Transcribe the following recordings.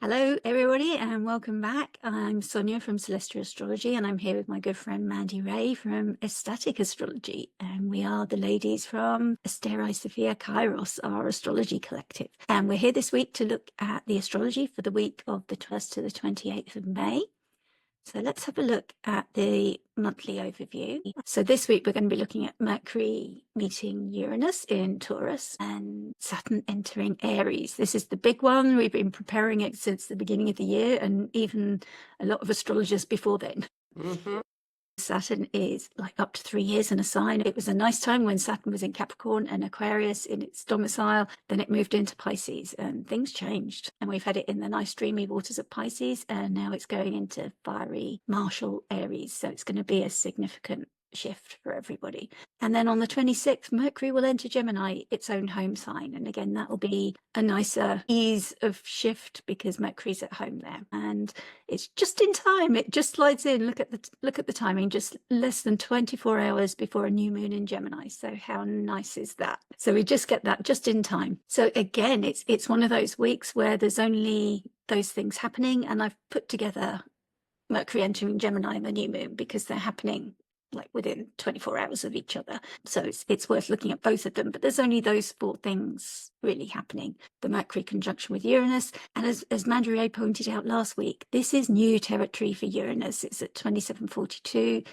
Hello, everybody, and welcome back. I'm Sonia from Celestial Astrology, and I'm here with my good friend Mandi Rae from Ecstatic Astrology. And we are the ladies from AsteriSofiaKairos, our astrology collective. And we're here this week to look at the astrology for the week of the 1st to the 28th of May. So let's have a look at the monthly overview. So this week we're going to be looking at Mercury meeting Uranus in Taurus and Saturn entering Aries. This is the big one. We've been preparing it since the beginning of the year, and even a lot of astrologers before then. Saturn is like up to 3 years in a sign. It was a nice time when Saturn was in Capricorn and Aquarius in its domicile. Then it moved into Pisces and things changed. And we've had it in the nice dreamy waters of Pisces, and now it's going into fiery martial Aries. So it's going to be a significant shift for everybody. And then on the 26th, Mercury will enter Gemini, its own home sign. And again, that will be a nicer ease of shift because Mercury's at home there. And it's just in time. It just slides in. Look at the timing, just less than 24 hours before a new moon in Gemini. So how nice is that? So we just get that just in time. So again, it's one of those weeks where there's only those things happening. And I've put together Mercury entering Gemini and the new moon because they're happening like within 24 hours of each other. So it's worth looking at both of them, but there's only those 4 things really happening. The Mercury conjunction with Uranus. And as Mandi Rae pointed out last week, this is new territory for Uranus. It's at 2742.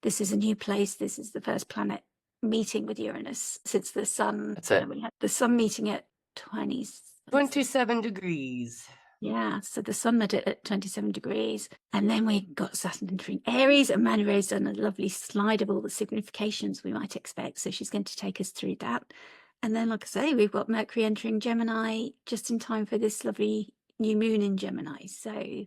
This is a new place. This is the first planet meeting with Uranus since the sun. That's it. We had the sun meeting at 27 degrees. Yeah, so the sun met it at 27 degrees. And then we got Saturn entering Aries, and Mandi Rae's done a lovely slide of all the significations we might expect. So she's going to take us through that. And then, like I say, we've got Mercury entering Gemini just in time for this lovely new moon in Gemini. So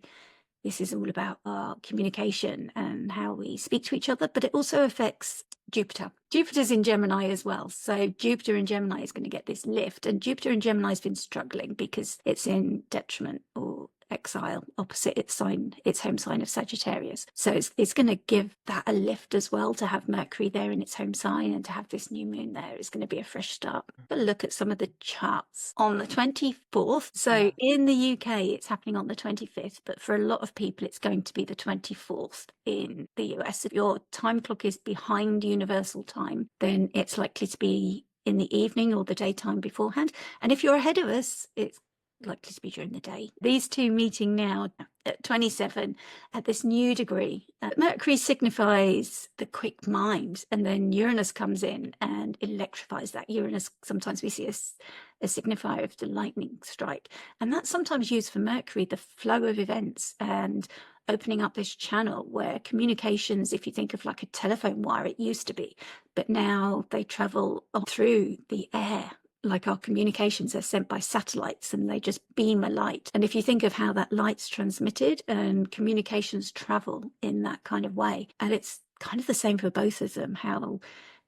this is all about our communication and how we speak to each other, but it also affects Jupiter. Jupiter's in Gemini as well. So Jupiter in Gemini is going to get this lift. And Jupiter in Gemini has been struggling because it's in detriment or exile opposite its home sign of Sagittarius. So it's going to give that a lift as well to have Mercury there in its home sign and to have this new moon there. It's going to be a fresh start. But look at some of the charts on the 24th. So in the UK, it's happening on the 25th, but for a lot of people, it's going to be the 24th in the US. If your time clock is behind universal time, then it's likely to be in the evening or the daytime beforehand. And if you're ahead of us, it's likely to be during the day. These two meeting now at 27 at this new degree. Mercury signifies the quick mind, and then Uranus comes in and electrifies that. Uranus, sometimes we see as a signifier of the lightning strike, and that's sometimes used for Mercury, the flow of events and opening up this channel where communications, if you think of like a telephone wire, it used to be, but now they travel through the air. Like our communications are sent by satellites and they just beam a light. And if you think of how that light's transmitted and communications travel in that kind of way, and it's kind of the same for both of them, how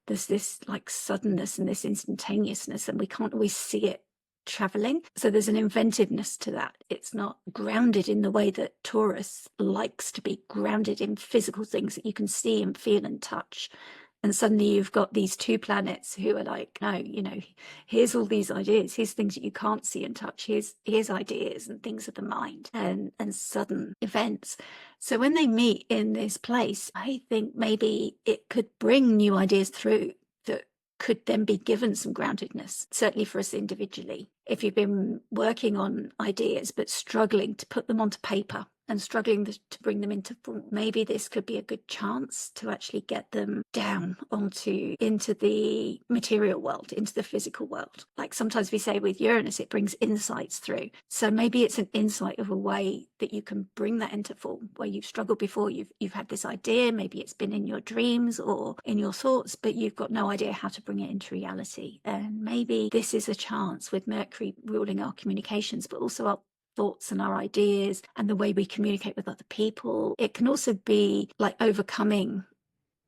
there's this like suddenness and this instantaneousness and we can't always see it traveling. So there's an inventiveness to that. It's not grounded in the way that Taurus likes to be grounded in physical things that you can see and feel and touch. And suddenly you've got these 2 planets who are like, no, here's all these ideas, here's things that you can't see and touch, here's ideas and things of the mind and sudden events. So when they meet in this place, I think maybe it could bring new ideas through that could then be given some groundedness, certainly for us individually. If you've been working on ideas but struggling to put them onto paper and struggling to bring them into form, maybe this could be a good chance to actually get them down into the material world, into the physical world. Like sometimes we say with Uranus, it brings insights through. So maybe it's an insight of a way that you can bring that into form, where you've struggled before, you've had this idea, maybe it's been in your dreams or in your thoughts, but you've got no idea how to bring it into reality. And maybe this is a chance with Mercury ruling our communications, but also our thoughts and our ideas and the way we communicate with other people. It can also be like overcoming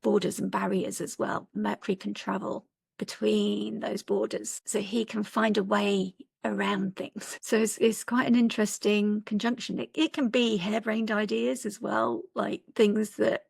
borders and barriers as well. Mercury can travel between those borders, so he can find a way around things. So it's quite an interesting conjunction. It can be harebrained ideas as well, like things that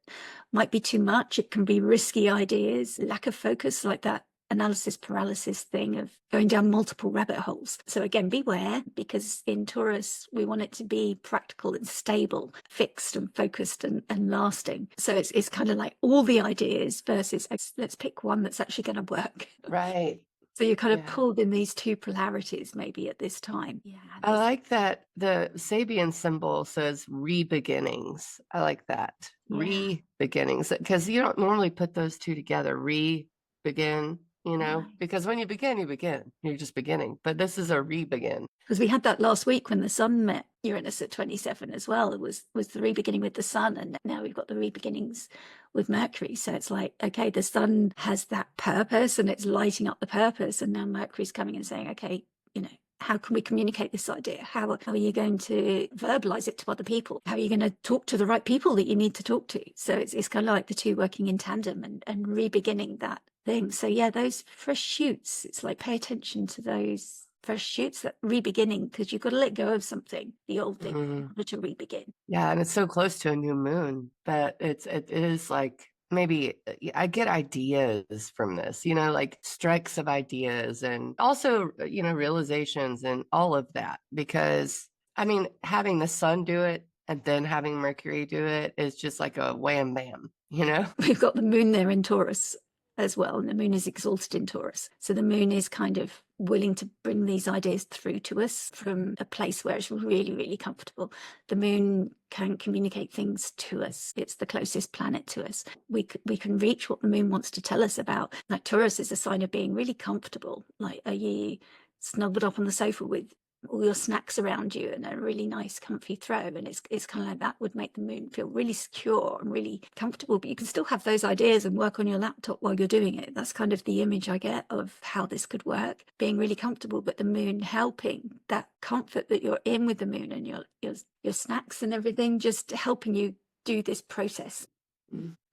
might be too much. It can be risky ideas, lack of focus, like that analysis paralysis thing of going down multiple rabbit holes. So again, beware, because in Taurus, we want it to be practical and stable, fixed and focused and lasting. So it's kind of like all the ideas versus let's pick one that's actually going to work. Right. So you're kind of pulled in these two polarities maybe at this time. Yeah. I like that the Sabian symbol says re-beginnings. I like that. Yeah. Re-beginnings, because you don't normally put those two together. Re-begin, you know, Right. because when you begin, you begin. You're just beginning. But this is a re-begin. Because we had that last week when the sun met Uranus at 27 as well. It was the re-beginning with the sun, and now we've got the re-beginnings with Mercury. So it's like, okay, the sun has that purpose and it's lighting up the purpose, and now Mercury's coming and saying, okay, you know, how can we communicate this idea? How are you going to verbalize it to other people? How are you going to talk to the right people that you need to talk to? So it's kind of like the two working in tandem and re-beginning that thing. So yeah, those fresh shoots, it's like pay attention to those fresh shoots, that re-beginning, because you've got to let go of something, the old thing, in order to re-begin. Yeah, and it's so close to a new moon that it is like, maybe I get ideas from this, you know, like strikes of ideas, and also, you know, realizations and all of that. Because I mean, having the sun do it and then having Mercury do it is just like a wham bam, you know? We've got the moon there in Taurus as well, and the moon is exalted in Taurus. So the moon is kind of willing to bring these ideas through to us from a place where it's really, really comfortable. The moon can communicate things to us. It's the closest planet to us. We can reach what the moon wants to tell us about. Like Taurus is a sign of being really comfortable. Like, are you snuggled up on the sofa with all your snacks around you and a really nice comfy throw? And it's kind of like that would make the moon feel really secure and really comfortable, but you can still have those ideas and work on your laptop while you're doing it. That's kind of the image I get of how this could work, being really comfortable, but the moon helping that comfort that you're in with the moon and your snacks and everything, just helping you do this process.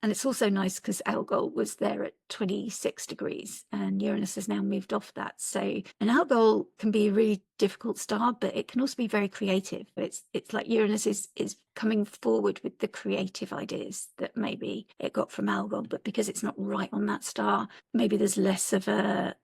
And it's also nice because Algol was there at 26 degrees and Uranus has now moved off that. So an Algol can be a really difficult star, but it can also be very creative. It's like Uranus is coming forward with the creative ideas that maybe it got from Algol, but because it's not right on that star, maybe there's less of a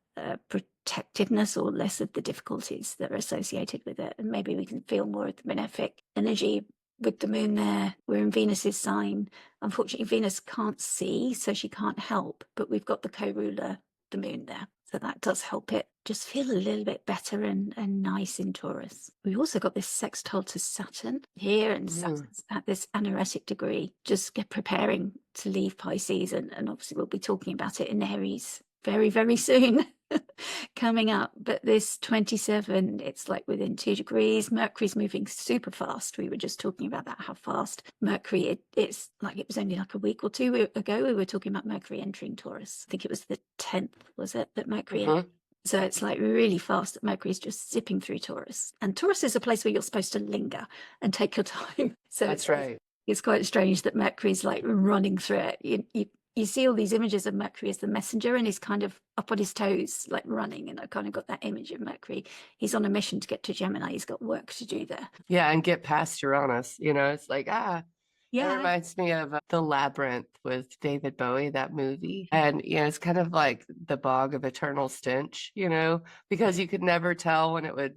protectiveness or less of the difficulties that are associated with it. And maybe we can feel more of the benefic energy with the moon there. We're in Venus's sign. Unfortunately, Venus can't see, so she can't help, but we've got the co-ruler, the moon there. So that does help it just feel a little bit better and nice in Taurus. We also got this sextile to Saturn here, and Saturn's at this anaretic degree, just preparing to leave Pisces. And obviously we'll be talking about it in Aries very, very soon. Coming up. But this 27, it's like within 2 degrees. Mercury's moving super fast. We were just talking about that, how fast Mercury, it's like it was only like a week or two ago we were talking about Mercury entering Taurus. I think it was the 10th, was it, that Mercury entered? So it's like really fast that Mercury's just zipping through Taurus. And Taurus is a place where you're supposed to linger and take your time. So that's right. It's quite strange that Mercury's like running through it. You see all these images of Mercury as the messenger, and he's kind of up on his toes, like running. And I kind of got that image of Mercury. He's on a mission to get to Gemini. He's got work to do there. Yeah, and get past Uranus. You know, it's like, yeah. It reminds me of The Labyrinth with David Bowie, that movie. And, you know, it's kind of like the bog of eternal stench, you know, because you could never tell when it would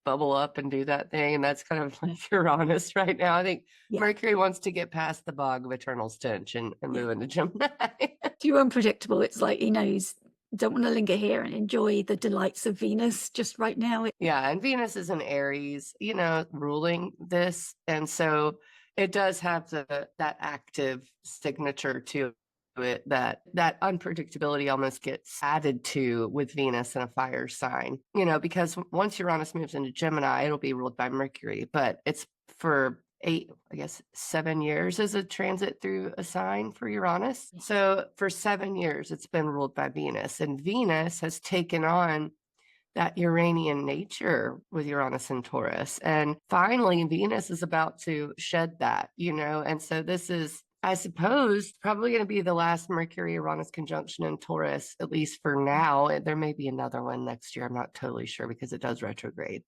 bubble up and do that thing. And that's kind of like Uranus right now. I think Mercury wants to get past the bog of eternal stench and move into Gemini. Too unpredictable. It's like he knows, don't want to linger here and enjoy the delights of Venus just right now. Yeah, and Venus is an Aries, you know, ruling this. And so it does have that active signature to it, that unpredictability almost gets added to with Venus in a fire sign, you know, because once Uranus moves into Gemini, it'll be ruled by Mercury, but it's for 7 years as a transit through a sign for Uranus. So for 7 years, it's been ruled by Venus, and Venus has taken on that Uranian nature with Uranus and Taurus. And finally, Venus is about to shed that, you know, and so this is, I suppose, probably going to be the last Mercury-Uranus conjunction in Taurus, at least for now. There may be another one next year. I'm not totally sure because it does retrograde,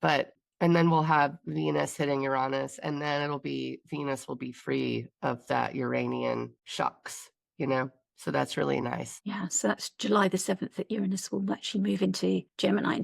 and then we'll have Venus hitting Uranus, and then Venus will be free of that Uranian shocks, you know? So that's really nice. Yeah, so that's July the 7th that Uranus will actually move into Gemini,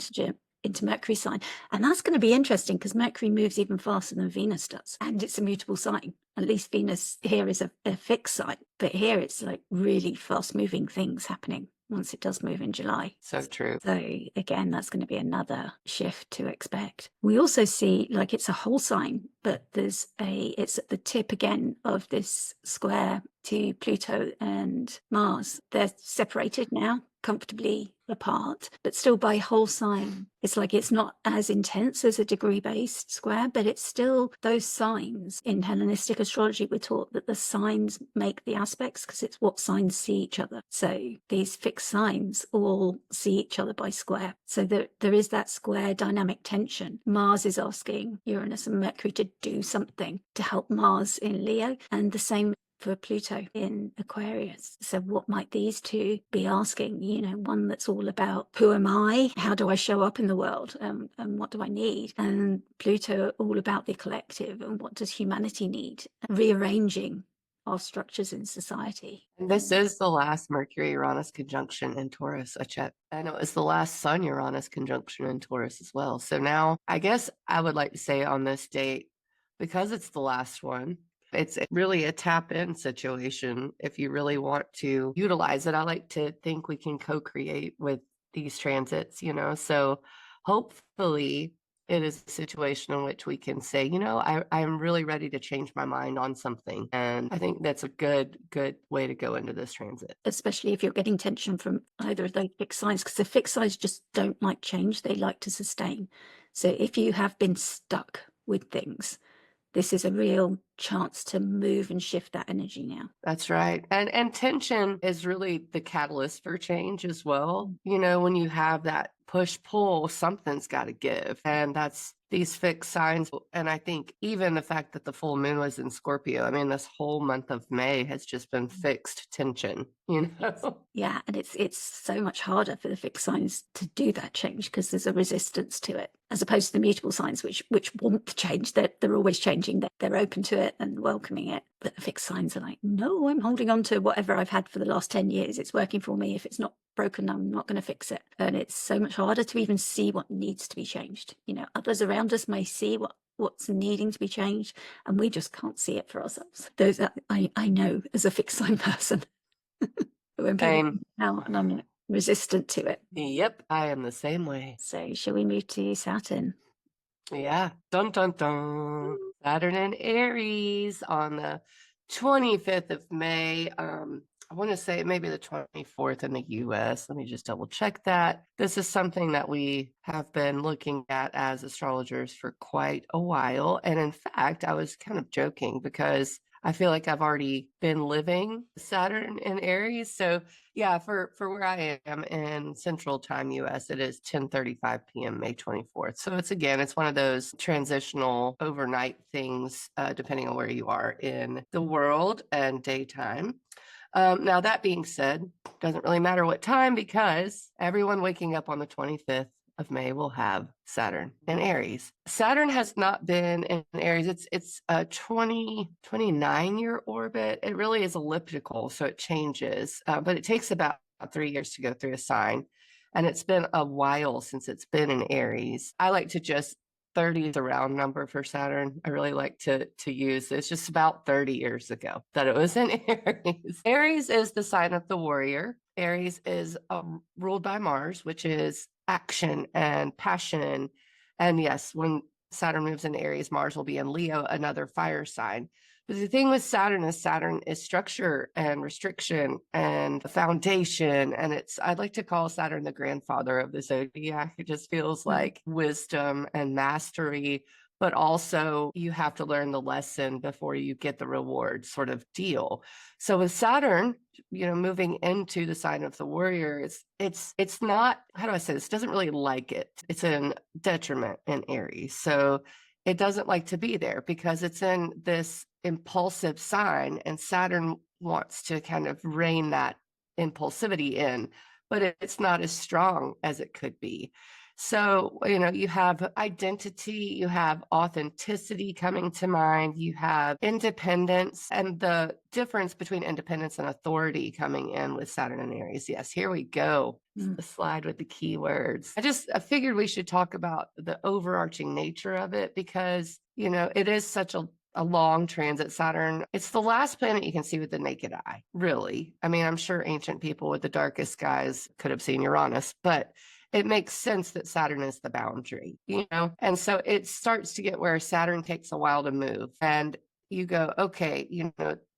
into Mercury sign. And that's going to be interesting because Mercury moves even faster than Venus does. And it's a mutable sign. At least Venus here is a fixed sign. But here it's like really fast moving things happening once it does move in July. So true. So again, that's going to be another shift to expect. We also see like it's a whole sign, but it's at the tip again of this square to Pluto and Mars. They're separated now, comfortably apart, but still by whole sign. It's like it's not as intense as a degree-based square, but it's still those signs. In Hellenistic astrology, we're taught that the signs make the aspects because it's what signs see each other. So these fixed signs all see each other by square. So there is that square dynamic tension. Mars is asking Uranus and Mercury to do something to help Mars in Leo, and the same for Pluto in Aquarius. So what might these two be asking? One that's all about who am I? How do I show up in the world? And what do I need? And Pluto all about the collective and what does humanity need? Rearranging our structures in society. And this is the last Mercury-Uranus conjunction in Taurus, I checked. And it was the last Sun-Uranus conjunction in Taurus as well. So now I guess I would like to say on this date, because it's the last one, it's really a tap-in situation if you really want to utilize it. I like to think we can co-create with these transits, so hopefully it is a situation in which we can say, I'm really ready to change my mind on something. And I think that's a good way to go into this transit. Especially if you're getting tension from either of those fixed signs, because the fixed signs just don't like change. They like to sustain. So if you have been stuck with things, this is a real chance to move and shift that energy now. That's right. And tension is really the catalyst for change as well. When you have that push-pull, something's got to give. And that's these fixed signs. And I think even the fact that the full moon was in Scorpio, I mean, this whole month of May has just been fixed tension, Yeah, and it's so much harder for the fixed signs to do that change because there's a resistance to it, as opposed to the mutable signs, which want the change. They're always changing. They're open to it and welcoming it. But the fixed signs are like, no, I'm holding on to whatever I've had for the last 10 years. It's working for me. If it's not broken, I'm not going to fix it. And it's so much harder to even see what needs to be changed. Others around us may see what's needing to be changed, and we just can't see it for ourselves. Those I know as a fixed sign person. When people out, and I'm resistant to it. Yep, I am the same way. So shall we move to Saturn? Yeah. Dun, dun, dun. Saturn and Aries on the 25th of May. I want to say maybe the 24th in the US. Let me just double check that. This is something that we have been looking at as astrologers for quite a while. And in fact, I was kind of joking because I feel like I've already been living Saturn in Aries. So yeah, for where I am in Central Time US, it is 10:35 p.m. May 24th. So it's one of those transitional overnight things, depending on where you are in the world and daytime. Now, that being said, doesn't really matter what time because everyone waking up on the 25th of May will have Saturn in Aries. Saturn has not been in Aries. It's a 29-year orbit. It really is elliptical, so it changes, but it takes about 3 years to go through a sign. And it's been a while since it's been in Aries. I like to just 30 is a round number for Saturn. I really like to use it's just about 30 years ago that it was in Aries. Aries is the sign of the warrior. Aries is ruled by Mars, which is action and passion. And yes, when Saturn moves in Aries, Mars will be in Leo, another fire sign. But the thing with Saturn is structure and restriction and foundation. And I'd like to call Saturn the grandfather of the zodiac. It just feels like wisdom and mastery, but also you have to learn the lesson before you get the reward sort of deal. So with Saturn, moving into the sign of the warrior, it's not, how do I say this? It doesn't really like it. It's in detriment in Aries. So it doesn't like to be there because it's in this impulsive sign, and Saturn wants to kind of rein that impulsivity in, but it's not as strong as it could be. So, you have identity, you have authenticity coming to mind, you have independence, and the difference between independence and authority coming in with Saturn and Aries. Yes, here we go. The slide with the keywords. I figured we should talk about the overarching nature of it because, it is such a long transit. Saturn, it's the last planet you can see with the naked eye, really. I mean, I'm sure ancient people with the darkest skies could have seen Uranus, but it makes sense that Saturn is the boundary, And so it starts to get where Saturn takes a while to move. And you go, okay,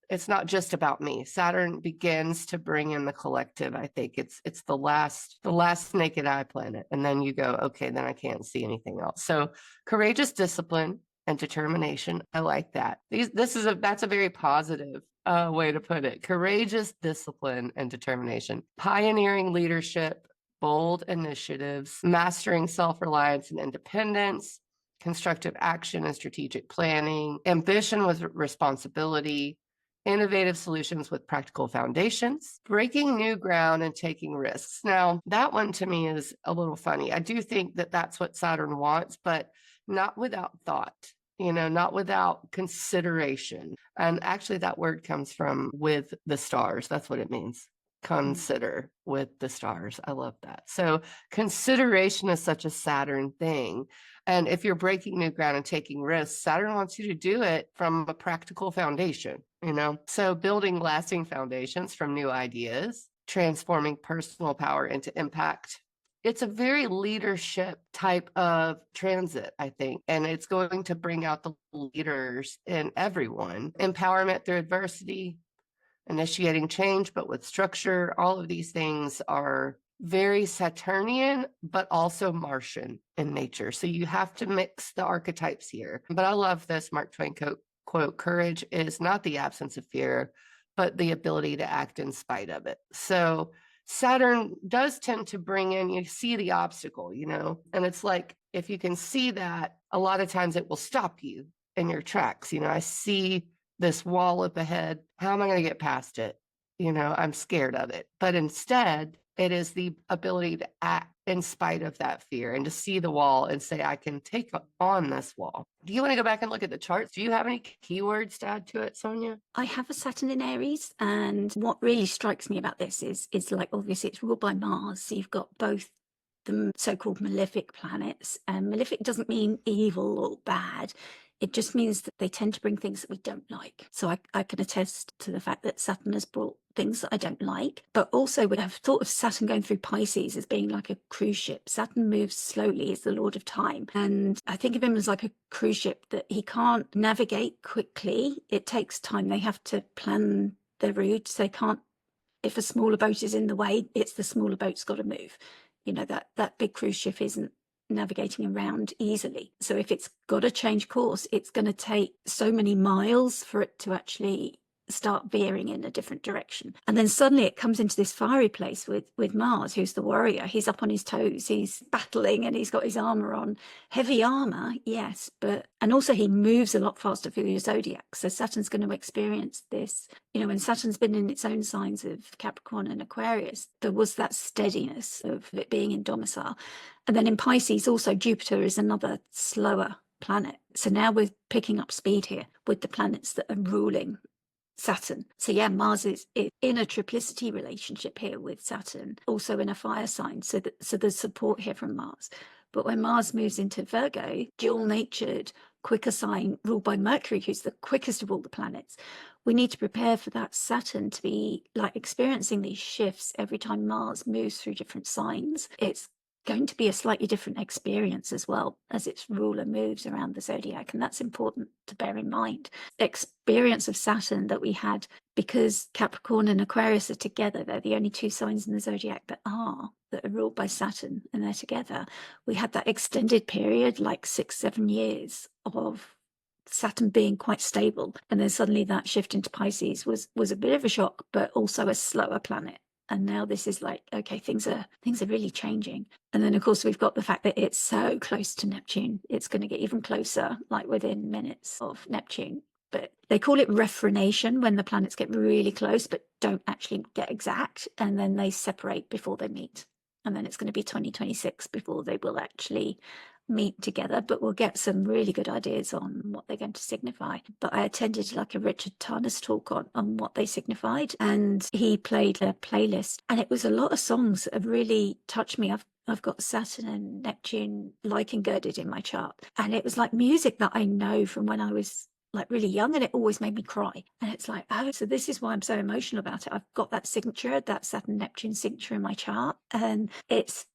it's not just about me. Saturn begins to bring in the collective. I think it's the last naked eye planet. And then you go, okay, then I can't see anything else. So courageous discipline and determination. I like that. That's a very positive way to put it. Courageous discipline and determination. Pioneering leadership, bold initiatives, mastering self-reliance and independence, constructive action and strategic planning, ambition with responsibility, innovative solutions with practical foundations, breaking new ground and taking risks. Now, that one to me is a little funny. I do think that that's what Saturn wants, but not without thought, not without consideration. And actually, that word comes from with the stars. That's what it means. Consider with the stars. I love that. So consideration is such a Saturn thing. And if you're breaking new ground and taking risks, Saturn wants you to do it from a practical foundation, So building lasting foundations from new ideas, transforming personal power into impact. It's a very leadership type of transit, I think, and it's going to bring out the leaders in everyone. Empowerment through adversity, initiating change, but with structure. All of these things are very Saturnian, but also Martian in nature. So you have to mix the archetypes here. But I love this Mark Twain quote, courage is not the absence of fear, but the ability to act in spite of it. So Saturn does tend to bring in, you see the obstacle, and it's like, if you can see that, a lot of times it will stop you in your tracks. I see this wall up ahead. How am I going to get past it? I'm scared of it. But instead, it is the ability to act in spite of that fear and to see the wall and say, I can take on this wall. Do you want to go back and look at the charts? Do you have any keywords to add to it, Sonia? I have a Saturn in Aries, and what really strikes me about this is like, obviously it's ruled by Mars, so you've got both the so-called malefic planets, and malefic doesn't mean evil or bad. It just means that they tend to bring things that we don't like. So I can attest to the fact that Saturn has brought things that I don't like. But also, we have thought of Saturn going through Pisces as being like a cruise ship. Saturn moves slowly, he's the lord of time. And I think of him as like a cruise ship that he can't navigate quickly. It takes time. They have to plan their routes. They can't, if a smaller boat is in the way, it's the smaller boat's got to move. That big cruise ship isn't navigating around easily. So if it's got to change course, it's going to take so many miles for it to actually start veering in a different direction. And then suddenly it comes into this fiery place with Mars, who's the warrior. He's up on his toes, he's battling, and he's got his armor on. Heavy armor, yes, and also he moves a lot faster through the zodiac. So Saturn's going to experience this. When Saturn's been in its own signs of Capricorn and Aquarius, there was that steadiness of it being in domicile. And then in Pisces, also Jupiter is another slower planet. So now we're picking up speed here with the planets that are ruling Saturn. So yeah, Mars is in a triplicity relationship here with Saturn, also in a fire sign. So there's support here from Mars. But when Mars moves into Virgo, dual-natured, quicker sign ruled by Mercury, who's the quickest of all the planets, we need to prepare for that Saturn to be like experiencing these shifts every time Mars moves through different signs. It's going to be a slightly different experience as well as its ruler moves around the zodiac, and that's important to bear in mind. Experience of Saturn that we had, because Capricorn and Aquarius are together, they're the only two signs in the zodiac that are ruled by Saturn, and they're together. We had that extended period, like 6-7 years of Saturn being quite stable, and then suddenly that shift into Pisces was a bit of a shock, but also a slower planet. And now this is like, okay, things are really changing. And then, of course, we've got the fact that it's so close to Neptune. It's going to get even closer, like within minutes of Neptune. But they call it rephrenation when the planets get really close, but don't actually get exact. And then they separate before they meet. and then it's going to be 2026 before they will actually meet together, but we'll get some really good ideas on what they're going to signify. But I attended like a Richard Tarnas talk on what they signified, and he played a playlist, and it was a lot of songs that have really touched me. I've got Saturn and Neptune like girded in my chart, and it was like music that I know from when I was like really young, and it always made me cry. And it's like, oh, so this is why I'm so emotional about it. I've got that signature, that Saturn Neptune signature in my chart, and it's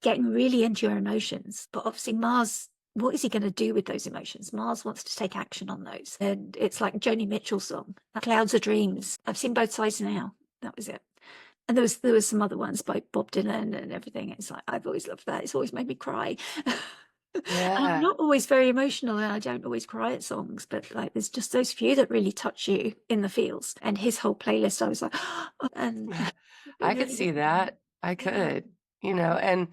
getting really into your emotions. But obviously Mars, what is he going to do with those emotions? Mars wants to take action on those. And it's like Joni Mitchell's song, Clouds of Dreams. I've seen both sides now. That was it. And there was some other ones by Bob Dylan and everything. It's like, I've always loved that. It's always made me cry. And I'm not always very emotional, and I don't always cry at songs, but like there's just those few that really touch you in the feels. And his whole playlist, I was like, and I could see that. I could, and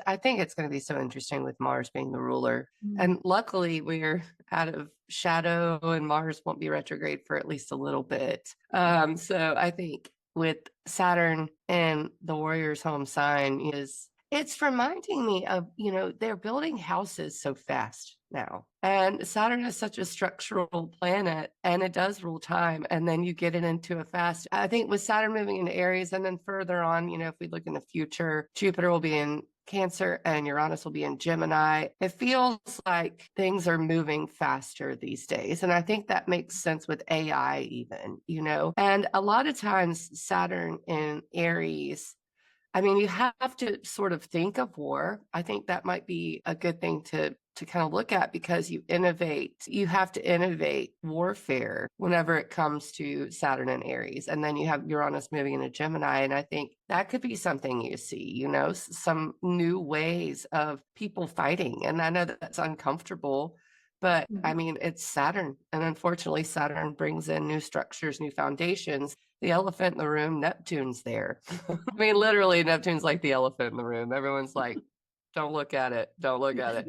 I think it's going to be so interesting with Mars being the ruler. And luckily we're out of shadow and Mars won't be retrograde for at least a little bit. So I think with Saturn and the warrior's home sign it's reminding me of, they're building houses so fast now. And Saturn is such a structural planet, and it does rule time. And then you get it into a fast. I think with Saturn moving into Aries, and then further on, if we look in the future, Jupiter will be in Cancer and Uranus will be in Gemini. It feels like things are moving faster these days. And I think that makes sense with AI even, and a lot of times Saturn in Aries, I mean, you have to sort of think of war. I think that might be a good thing to kind of look at, because you have to innovate warfare whenever it comes to Saturn and Aries. And then you have Uranus moving into Gemini. And I think that could be something you see, some new ways of people fighting. And I know that that's uncomfortable, but I mean, it's Saturn. And unfortunately, Saturn brings in new structures, new foundations. The elephant in the room, Neptune's there. I mean, literally, Neptune's like the elephant in the room. Everyone's like, don't look at it. Don't look at it.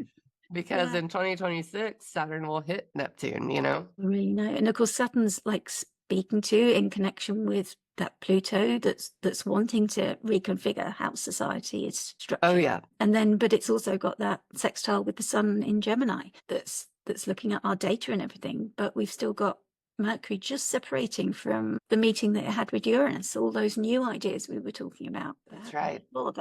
Because in 2026, Saturn will hit Neptune, Really know. And of course, Saturn's like speaking to in connection with that Pluto that's wanting to reconfigure how society is structured. Oh, yeah. And then, but it's also got that sextile with the sun in Gemini that's looking at our data and everything. But we've still got Mercury just separating from the meeting that it had with Uranus, all those new ideas we were talking about. That's right. All of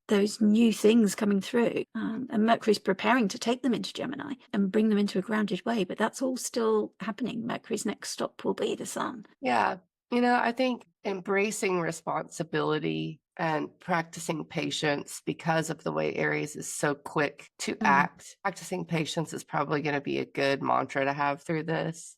those new things coming through. And Mercury's preparing to take them into Gemini and bring them into a grounded way, but that's all still happening. Mercury's next stop will be the sun. Yeah. I think embracing responsibility and practicing patience, because of the way Aries is so quick to act. Practicing patience is probably going to be a good mantra to have through this.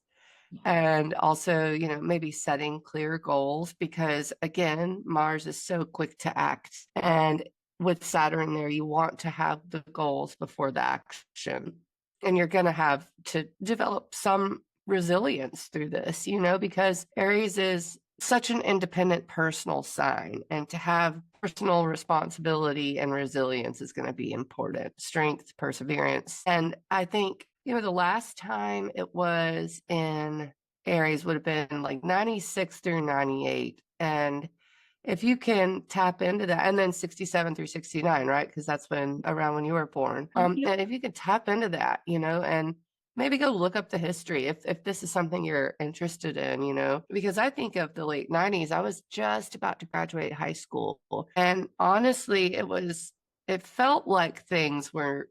And also, maybe setting clear goals, because again, Mars is so quick to act. And with Saturn there, you want to have the goals before the action. And you're going to have to develop some resilience through this, because Aries is such an independent personal sign. And to have personal responsibility and resilience is going to be important. Strength, perseverance. And I think the last time it was in Aries would have been like 96 through 98. And if you can tap into that, and then 67 through 69, right? Because that's around when you were born. And if you can tap into that, and maybe go look up the history if this is something you're interested in, because I think of the late 90s, I was just about to graduate high school. And honestly, it felt like things were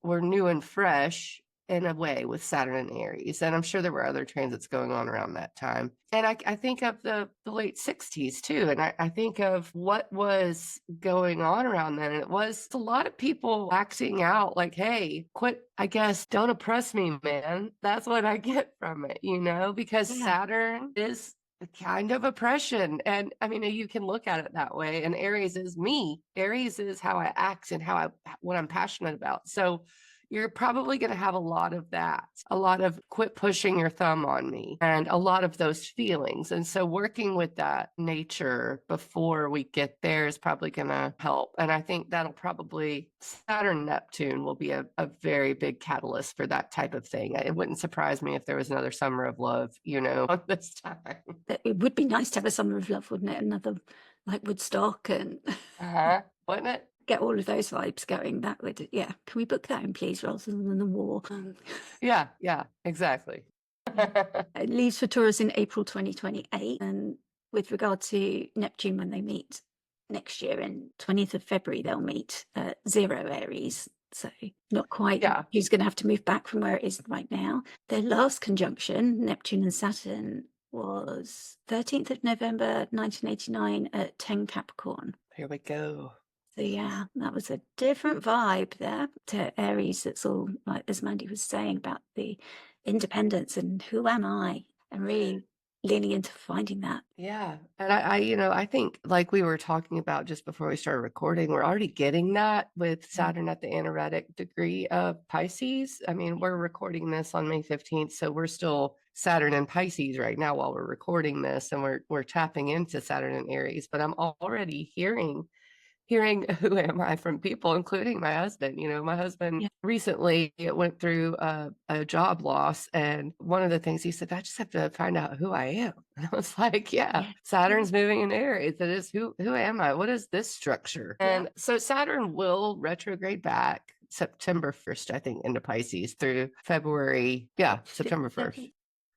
new and fresh in a way with Saturn and Aries. And I'm sure there were other transits going on around that time. And I think of the late 60s too. And I think of what was going on around then. And it was a lot of people acting out like, hey, quit, I guess, don't oppress me, man. That's what I get from it, because Saturn is a kind of oppression. And I mean, you can look at it that way. And Aries is me. Aries is how I act and what I'm passionate about. So you're probably going to have a lot of that, a lot of quit pushing your thumb on me, and a lot of those feelings. And so working with that nature before we get there is probably going to help. And I think that'll probably, Saturn Neptune will be a very big catalyst for that type of thing. It wouldn't surprise me if there was another summer of love, on this time. It would be nice to have a summer of love, wouldn't it? Another like Woodstock and Wouldn't it? Get all of those vibes going. That would, yeah. Can we book that in, please, rather than the war? Yeah, exactly. It leaves for Taurus in April 2028. And with regard to Neptune, when they meet next year in 20th of February, they'll meet at 0 Aries. So not quite. Yeah. Who's going to have to move back from where it is right now. Their last conjunction, Neptune and Saturn, was 13th of November 1989 at 10 Capricorn. Here we go. So yeah, that was a different vibe there to Aries. That's all, like as Mandi was saying, about the independence and who am I, and really leaning into finding that. Yeah. And I think like we were talking about just before we started recording, we're already getting that with Saturn at the anaretic degree of Pisces. I mean, we're recording this on May 15th, so we're still Saturn and Pisces right now while we're recording this, and we're tapping into Saturn and Aries, but I'm already hearing who am I from people, including my husband. My husband recently went through a job loss, and one of the things he said, I just have to find out who I am. And I was like, Saturn's moving in Aries. It is who am I? What is this structure? And so Saturn will retrograde back September 1st, I think, into Pisces through February. Yeah, September 1st.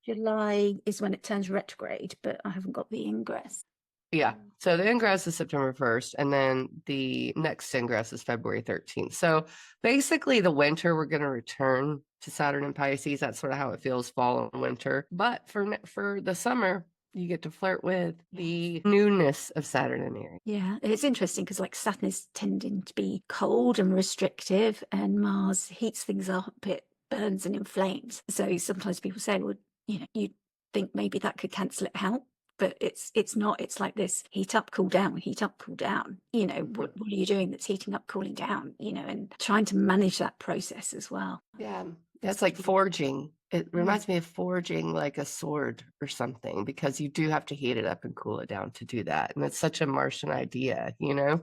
July is when it turns retrograde, but I haven't got the ingress. Yeah. So the ingress is September 1st, and then the next ingress is February 13th. So basically the winter, we're going to return to Saturn and Pisces. That's sort of how it feels, fall and winter. But for the summer, you get to flirt with the newness of Saturn and Aries. Yeah, it's interesting because like Saturn is tending to be cold and restrictive, and Mars heats things up, it burns and inflames. So sometimes people say, well, you think maybe that could cancel it out. But it's not. It's like this heat up, cool down, heat up, cool down. What are you doing that's heating up, cooling down? And trying to manage that process as well. Yeah, that's like forging. It reminds me of forging like a sword or something, because you do have to heat it up and cool it down to do that. And it's such a Martian idea, Yeah.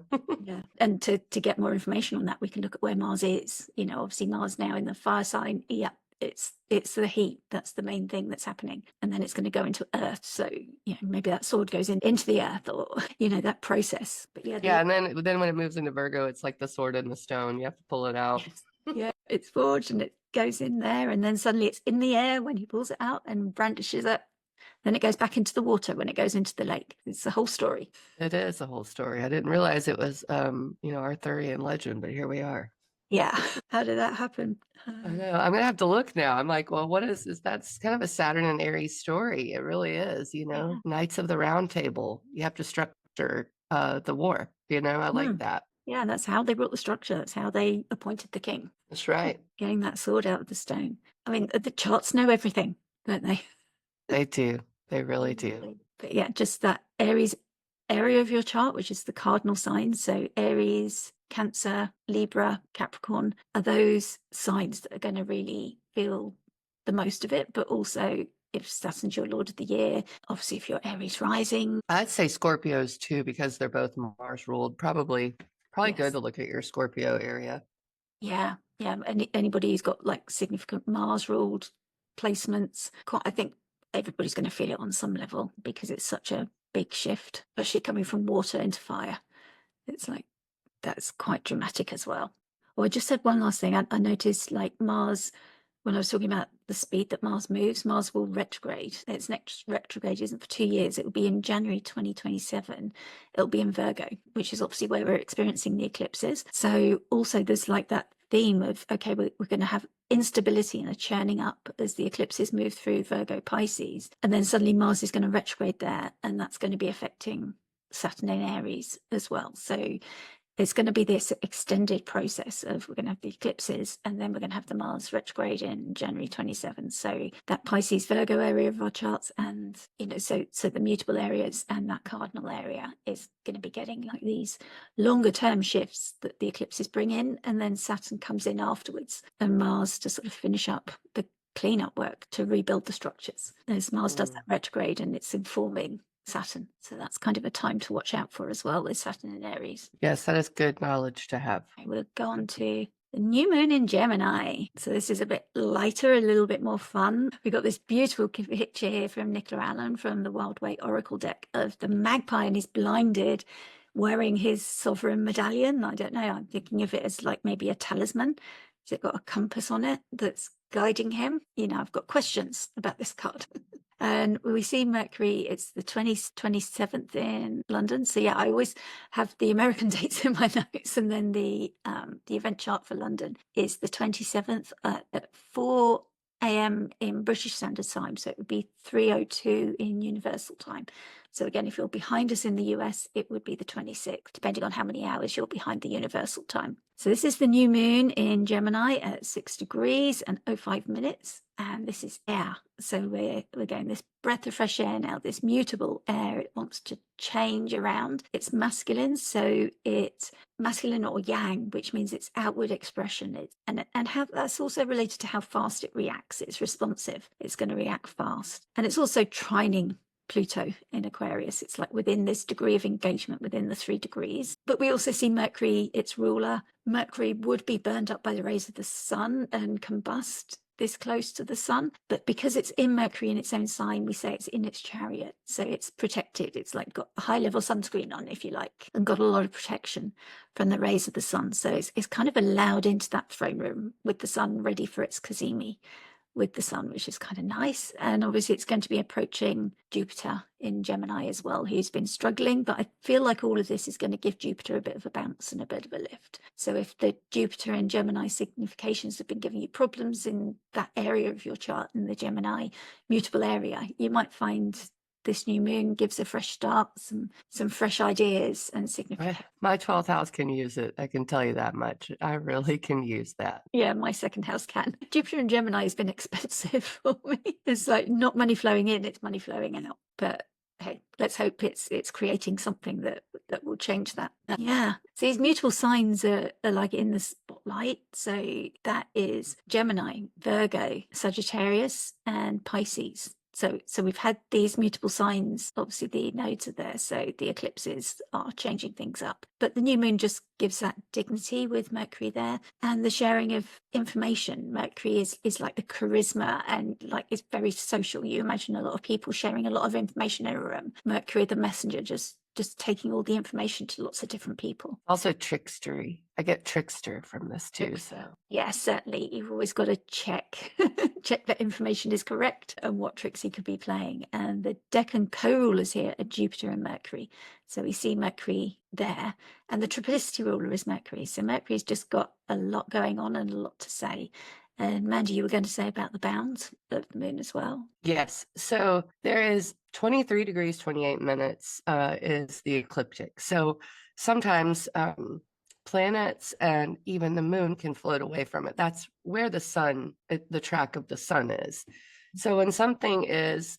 And to get more information on that, we can look at where Mars is. Obviously Mars now in the fire sign. Yeah. It's the heat. That's the main thing that's happening. And then it's going to go into Earth. So, maybe that sword goes into the Earth, or, that process. But yeah. And then when it moves into Virgo, it's like the sword in the stone. You have to pull it out. Yes. Yeah, it's forged and it goes in there. And then suddenly it's in the air when he pulls it out and brandishes it. Then it goes back into the water when it goes into the lake. It's the whole story. It is a whole story. I didn't realize it was, Arthurian legend, but here we are. Yeah. How did that happen? I know. I'm gonna have to look now. I'm like, well, what is this? That's kind of a Saturn and Aries story. It really is, Knights of the Round Table. You have to structure the war. I like that. Yeah, that's how they brought the structure. That's how they appointed the king. That's right. Getting that sword out of the stone. I mean, the charts know everything, don't they? They do. They really do. But yeah, just that Aries area of your chart, which is the cardinal signs. So Aries, Cancer, Libra, Capricorn are those signs that are going to really feel the most of it. But also, if Saturn's your Lord of the Year, obviously if you're Aries rising. I'd say Scorpios too, because they're both Mars ruled. Probably good to look at your Scorpio area. Yeah. Anybody who's got like significant Mars ruled placements, I think everybody's going to feel it on some level, because it's such a big shift, especially coming from water into fire. It's like, that's quite dramatic as well. I just said one last thing. I noticed like Mars, when I was talking about the speed that Mars moves, Mars will retrograde. Its next retrograde isn't for 2 years. It will be in January 2027. It'll be in Virgo, which is obviously where we're experiencing the eclipses. So also there's like that theme of, okay, we're going to have instability and a churning up as the eclipses move through Virgo, Pisces. And then suddenly Mars is going to retrograde there, and that's going to be affecting Saturn in Aries as well. So it's going to be this extended process of, we're going to have the eclipses, and then we're going to have the Mars retrograde in January 27. So that Pisces Virgo area of our charts, and so the mutable areas and that cardinal area is going to be getting like these longer term shifts that the eclipses bring in, and then Saturn comes in afterwards, and Mars to sort of finish up the cleanup work to rebuild the structures as Mars does that retrograde, and it's informing Saturn. So that's kind of a time to watch out for as well, with Saturn in Aries. Yes, that is good knowledge to have. We'll go on to the new moon in Gemini. So this is a bit lighter, a little bit more fun. We've got this beautiful picture here from Nicola Allen from the Wild Way Oracle deck of the magpie, and he's blinded wearing his sovereign medallion. I don't know. I'm thinking of it as like maybe a talisman. Has it got a compass on it that's guiding him? I've got questions about this card. And we see Mercury, it's the 27th in London. So yeah, I always have the American dates in my notes. And then the event chart for London is the 27th at 4 a.m. in British Standard Time. So it would be 3:02 in Universal Time. So again, if you're behind us in the US, it would be the 26th, depending on how many hours you're behind the Universal Time. So this is the new moon in Gemini at 6 degrees and 05 minutes. And this is air. So we're getting this breath of fresh air now, this mutable air. It wants to change around. It's masculine. So it's masculine or yang, which means it's outward expression. And how that's also related to how fast it reacts. It's responsive. It's going to react fast. And it's also trining Pluto in Aquarius. It's like within this degree of engagement within the 3 degrees. But we also see Mercury, its ruler. Mercury would be burned up by the rays of the sun and combust this close to the sun. But because it's in Mercury in its own sign, we say it's in its chariot. So it's protected. It's like got a high level sunscreen on, if you like, and got a lot of protection from the rays of the sun. So it's kind of allowed into that throne room with the sun ready for its Cazimi with the sun, which is kind of nice. And obviously it's going to be approaching Jupiter in Gemini as well, who's been struggling, but I feel like all of this is going to give Jupiter a bit of a bounce and a bit of a lift. So if the Jupiter and Gemini significations have been giving you problems in that area of your chart, in the Gemini mutable area, you might find this new moon gives a fresh start, some fresh ideas and significations. My 12th house can use it. I can tell you that much. I really can use that. Yeah, my second house can. Jupiter in Gemini has been expensive for me. It's like not money flowing in, it's money flowing out. But hey, let's hope it's creating something that will change that. Yeah. So these mutable signs are like in the spotlight. So that is Gemini, Virgo, Sagittarius, and Pisces. So we've had these mutable signs. Obviously, the nodes are there, so the eclipses are changing things up. But the new moon just gives that dignity with Mercury there, and the sharing of information. Mercury is like the charisma, and like it's very social. You imagine a lot of people sharing a lot of information in a room. Mercury, the messenger, just taking all the information to lots of different people. Also trickstery. I get trickster from this too. So yeah, certainly. You've always got to check that information is correct and what tricks he could be playing. And the Decan co-rulers here are Jupiter and Mercury. So we see Mercury there. And the triplicity ruler is Mercury. So Mercury's just got a lot going on and a lot to say. And Mandi, you were going to say about the bounds of the moon as well. Yes. So there is 23 degrees, 28 minutes is the ecliptic. So sometimes planets and even the moon can float away from it. That's where the sun, the track of the sun is. So when something is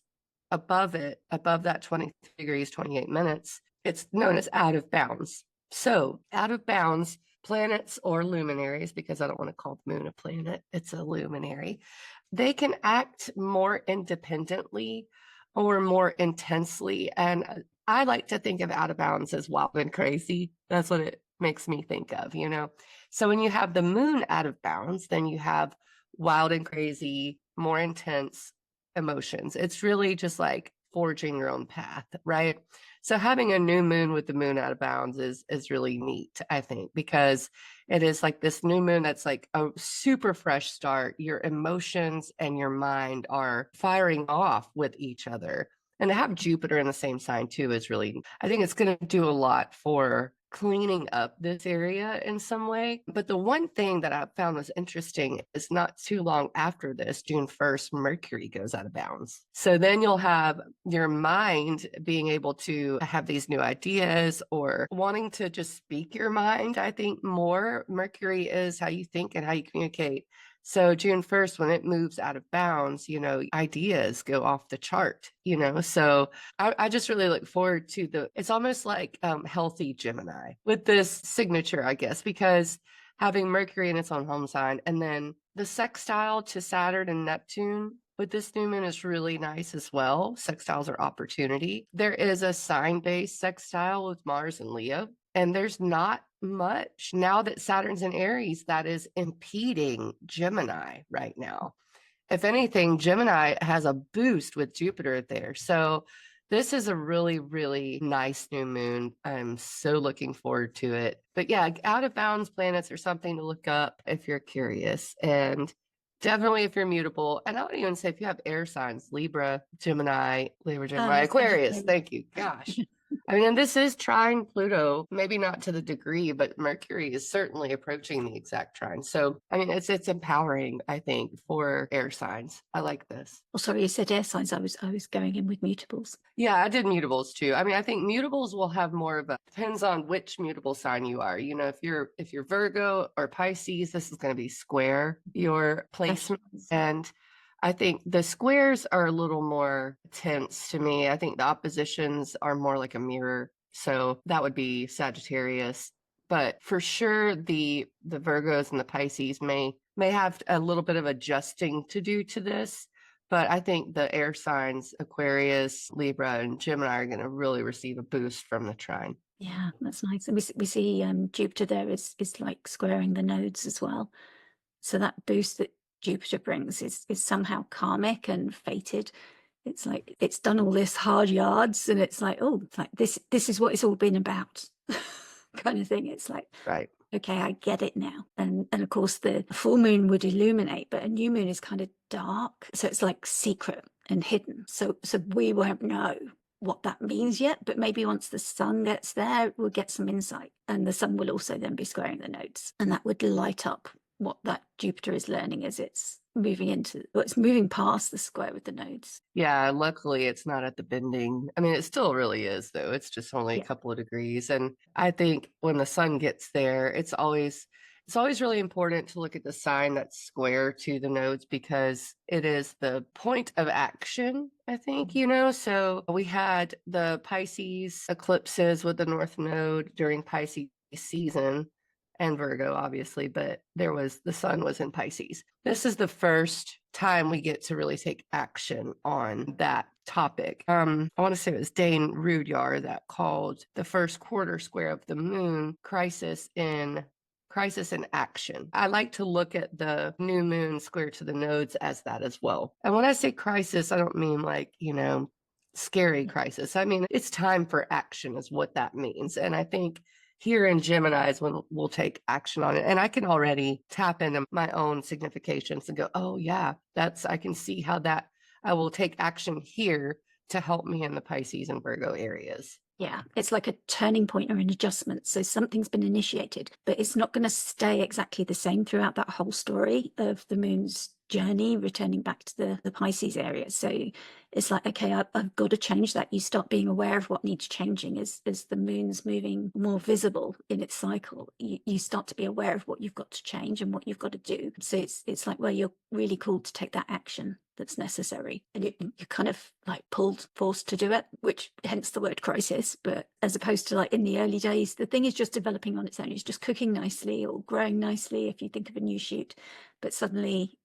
above it, above that 23 degrees, 28 minutes, it's known as out of bounds. So out of bounds, planets or luminaries, because I don't want to call the moon a planet, it's a luminary, they can act more independently or more intensely. And I like to think of out of bounds as wild and crazy. That's what it makes me think of, you know? So when you have the moon out of bounds, then you have wild and crazy, more intense emotions. It's really just like forging your own path, right? So having a new moon with the moon out of bounds is really neat, I think, because it is like this new moon that's like a super fresh start. Your emotions and your mind are firing off with each other. And to have Jupiter in the same sign too is really, I think it's going to do a lot for cleaning up this area in some way. But the one thing that I found was interesting is not too long after this, June 1st, Mercury goes out of bounds. So then you'll have your mind being able to have these new ideas or wanting to just speak your mind. I think more Mercury is how you think and how you communicate. So June 1st, when it moves out of bounds, you know, ideas go off the chart, you know. So I just really look forward to it's almost like healthy Gemini with this signature, I guess, because having Mercury in its own home sign and then the sextile to Saturn and Neptune with this new moon is really nice as well. Sextiles are opportunity. There is a sign-based sextile with Mars and Leo, and there's not much now that Saturn's in Aries that is impeding Gemini right now. If anything, Gemini has a boost with Jupiter there. So This is a really, really nice new moon. I'm so looking forward to it. But yeah, out of bounds planets are something to look up if you're curious. And definitely if you're mutable. And I would even say if you have air signs, Libra, Gemini, Oh, Aquarius. Thank you. Gosh. I mean, and this is trine Pluto, maybe not to the degree, but Mercury is certainly approaching the exact trine. So, I mean, it's empowering, I think, for air signs. I like this. Oh, sorry, you said air signs. I was going in with mutables. Yeah, I did mutables too. I mean, I think mutables will have more of a depends on which mutable sign you are. You know, if you're Virgo or Pisces, this is going to be square your placement. And I think the squares are a little more tense to me. I think the oppositions are more like a mirror. So that would be Sagittarius. But for sure, the Virgos and the Pisces may have a little bit of adjusting to do to this. But I think the air signs, Aquarius, Libra, and Gemini are going to really receive a boost from the trine. Yeah, that's nice. And we see Jupiter there is like squaring the nodes as well. So that boost that Jupiter brings is somehow karmic and fated. It's like it's done all this hard yards, and it's like, oh, it's like this is what it's all been about, kind of thing. It's like, right. Okay, I get it now. And of course the full moon would illuminate, but a new moon is kind of dark. So it's like secret and hidden. So we won't know what that means yet, but maybe once the sun gets there, we'll get some insight. And the sun will also then be squaring the nodes. And that would light up what that Jupiter is learning as it's moving past the square with the nodes. Yeah, luckily it's not at the bending. I mean, it still really is, though. It's just only a couple of degrees. And I think when the sun gets there, it's always really important to look at the sign that's square to the nodes because it is the point of action, I think, you know. So we had the Pisces eclipses with the North Node during Pisces season and Virgo, obviously, but the sun was in Pisces. This is the first time we get to really take action on that topic. I want to say it was Dane Rudyard that called the first quarter square of the moon crisis in action. I like to look at the new moon square to the nodes as that as well. And when I say crisis, I don't mean like, you know, scary crisis. I mean, it's time for action is what that means. And I think here in Gemini is when we'll take action on it. And I can already tap into my own significations and go, oh yeah, I can see how that I will take action here to help me in the Pisces and Virgo areas. Yeah, it's like a turning point or an adjustment. So something's been initiated, but it's not going to stay exactly the same throughout that whole story of the moon's journey, returning back to the Pisces area. So it's like, okay, I've got to change that. You start being aware of what needs changing as the moon's moving more visible in its cycle. You start to be aware of what you've got to change and what you've got to do. So it's like where you're really called to take that action that's necessary, and you're kind of like forced to do it, which hence the word crisis. But as opposed to like in the early days, the thing is just developing on its own. It's just cooking nicely or growing nicely if you think of a new shoot. But suddenly,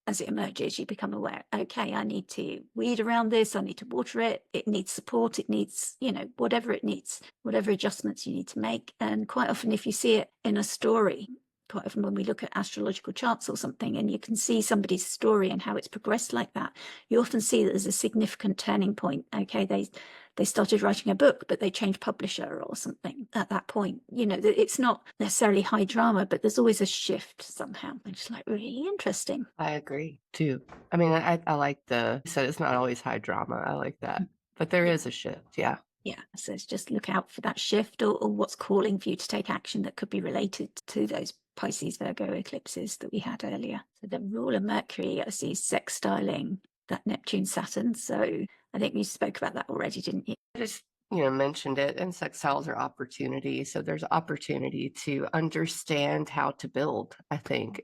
as it emerges, you become aware, okay, I need to weed around this, I need to water it, it needs support, it needs, you know, whatever it needs, whatever adjustments you need to make. And quite often, if you see it in a story, quite often when we look at astrological charts or something and you can see somebody's story and how it's progressed like that, you often see that there's a significant turning point. Okay, they started writing a book, but they changed publisher or something at that point. You know, it's not necessarily high drama, but there's always a shift somehow, which is like really interesting. I agree too. I mean, I like you said it's not always high drama. I like that, but there is a shift. Yeah. Yeah, so it's just look out for that shift or what's calling for you to take action that could be related to those Pisces Virgo eclipses that we had earlier. So the ruler Mercury, I see sextiling that Neptune Saturn. So I think you spoke about that already, didn't you? I just, you know, mentioned it, and sextiles are opportunity. So there's opportunity to understand how to build, I think,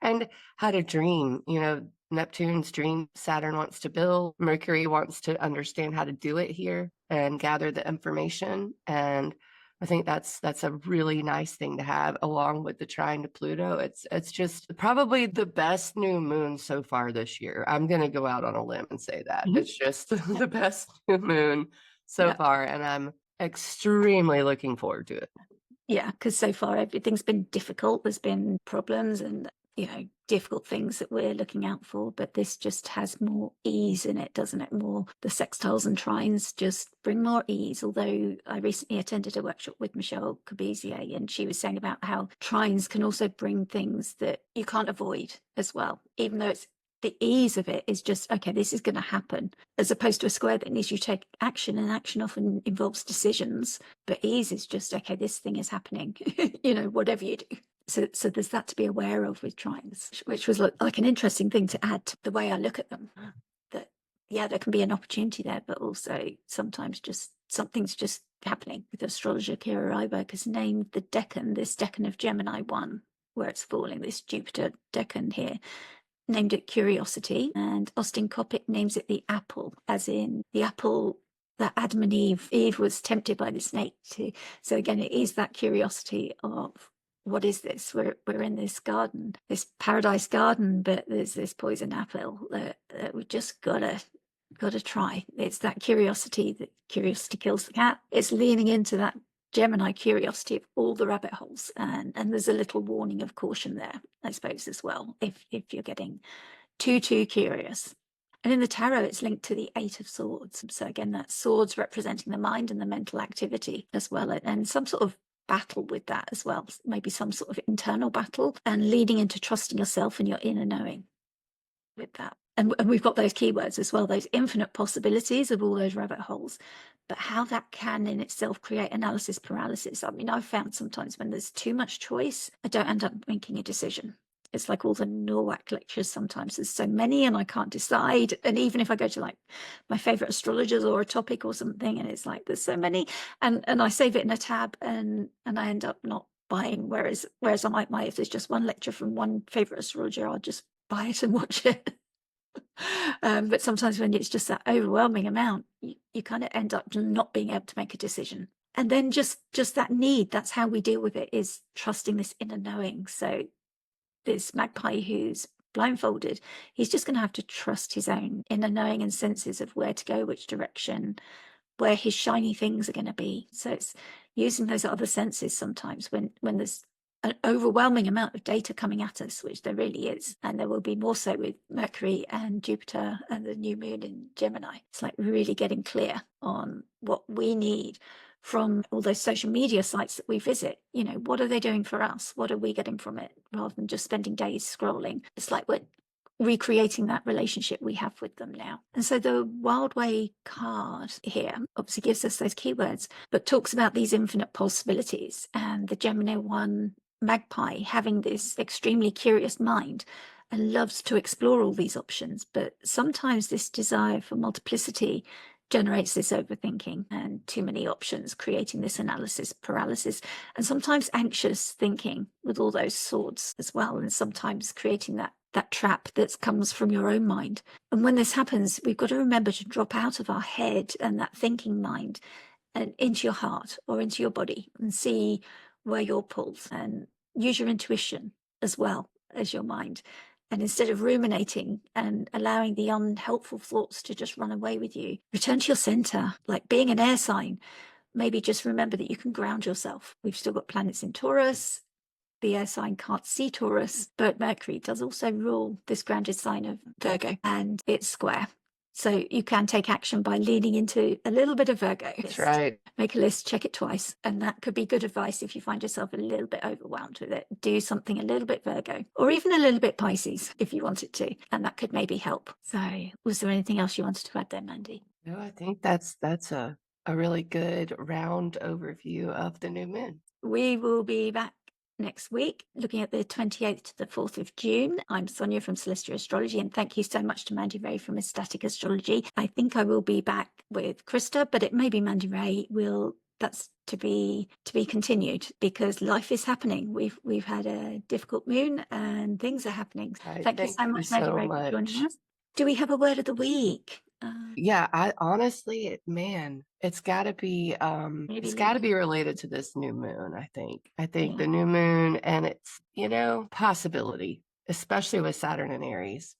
and how to dream. You know, Neptune's dream, Saturn wants to build, Mercury wants to understand how to do it here and gather the information. And I think that's a really nice thing to have along with the trine to Pluto. It's just probably the best new moon so far this year. I'm going to go out on a limb and say that. It's just the best new moon so far, and I'm extremely looking forward to it. Yeah, because so far everything's been difficult. There's been problems and difficult things that we're looking out for, but this just has more ease in it, doesn't it? More, the sextiles and trines just bring more ease. Although I recently attended a workshop with Michelle Cabizier, and she was saying about how trines can also bring things that you can't avoid as well, even though it's the ease of it is just, okay, this is going to happen, as opposed to a square that needs you to take action, and action often involves decisions. But ease is just, okay, this thing is happening, whatever you do. So there's that to be aware of with trines, which was like an interesting thing to add to the way I look at them. That, yeah, there can be an opportunity there, but also sometimes just something's just happening. With astrologer Kira Ryberg has named the decan, this decan of Gemini 1, where it's falling, this Jupiter decan here, named it Curiosity, and Austin Coppock names it the apple, as in the apple that Adam and Eve was tempted by the snake to. So again, it is that curiosity of, what is this? We're in this garden, this paradise garden, but there's this poison apple that we just gotta try. It's that curiosity kills the cat. It's leaning into that Gemini curiosity of all the rabbit holes, and there's a little warning of caution there, I suppose, as well, if you're getting too curious. And in the tarot, it's linked to the 8 of Swords. So again, that's swords representing the mind and the mental activity as well, and some sort of battle with that as well, maybe some sort of internal battle, and leading into trusting yourself and your inner knowing with that. And we've got those keywords as well, those infinite possibilities of all those rabbit holes, but how that can in itself create analysis paralysis. I mean, I've found sometimes when there's too much choice, I don't end up making a decision. It's like all the NORWAC lectures. Sometimes there's so many and I can't decide. And even if I go to like my favorite astrologers or a topic or something, and it's like there's so many, and I save it in a tab, and I end up not buying. Whereas I might buy, if there's just one lecture from one favorite astrologer, I'll just buy it and watch it. But sometimes when it's just that overwhelming amount, you kind of end up not being able to make a decision. And then just that need, that's how we deal with it, is trusting this inner knowing. So this magpie who's blindfolded, he's just going to have to trust his own inner knowing and senses of where to go, which direction, where his shiny things are going to be. So it's using those other senses sometimes when there's an overwhelming amount of data coming at us, which there really is, and there will be more so with Mercury and Jupiter and the new moon in Gemini. It's like really getting clear on what we need from all those social media sites that we visit. What are they doing for us? What are we getting from it, rather than just spending days scrolling? It's like we're recreating that relationship we have with them now. And so the Wild Way card here obviously gives us those keywords, but talks about these infinite possibilities, and the Gemini 1 magpie having this extremely curious mind and loves to explore all these options. But sometimes this desire for multiplicity generates this overthinking and too many options, creating this analysis paralysis, and sometimes anxious thinking with all those swords as well, and sometimes creating that trap that comes from your own mind. And when this happens, we've got to remember to drop out of our head and that thinking mind and into your heart or into your body, and see where you're pulled, and use your intuition as well as your mind. And instead of ruminating and allowing the unhelpful thoughts to just run away with you, return to your center. Like being an air sign, maybe just remember that you can ground yourself. We've still got planets in Taurus. The air sign can't see Taurus, but Mercury does also rule this grounded sign of Virgo, and it's square. So you can take action by leaning into a little bit of Virgo. That's right. Make a list, check it twice. And that could be good advice if you find yourself a little bit overwhelmed with it. Do something a little bit Virgo, or even a little bit Pisces if you wanted to. And that could maybe help. So was there anything else you wanted to add there, Mandi? No, I think that's a really good round overview of the new moon. We will be back next week, looking at the 28th to the 4th of June. I'm Sonia from Celestial Astrology, and thank you so much to Mandi Rae from Ecstatic Astrology. I think I will be back with Krista, but it may be Mandi Rae. That's to be continued, because life is happening. We've had a difficult moon and things are happening. Thank you so much, Mandi Rae, for joining us. Do we have a word of the week? Yeah, I honestly, it's got to be related to this new moon. I think the new moon, and it's possibility, especially with Saturn and Aries.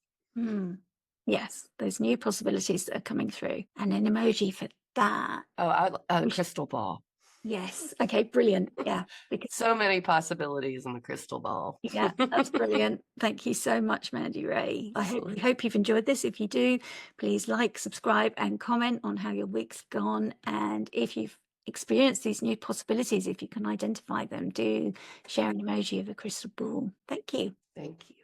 Yes, those new possibilities that are coming through, and an emoji for that. Oh, crystal ball. Yes. Okay, brilliant. Yeah. Because So many possibilities in the crystal ball. yeah, that's brilliant. Thank you so much, Mandi Rae. I hope you've enjoyed this. If you do, please like, subscribe, and comment on how your week's gone. And if you've experienced these new possibilities, if you can identify them, do share an emoji of a crystal ball. Thank you. Thank you.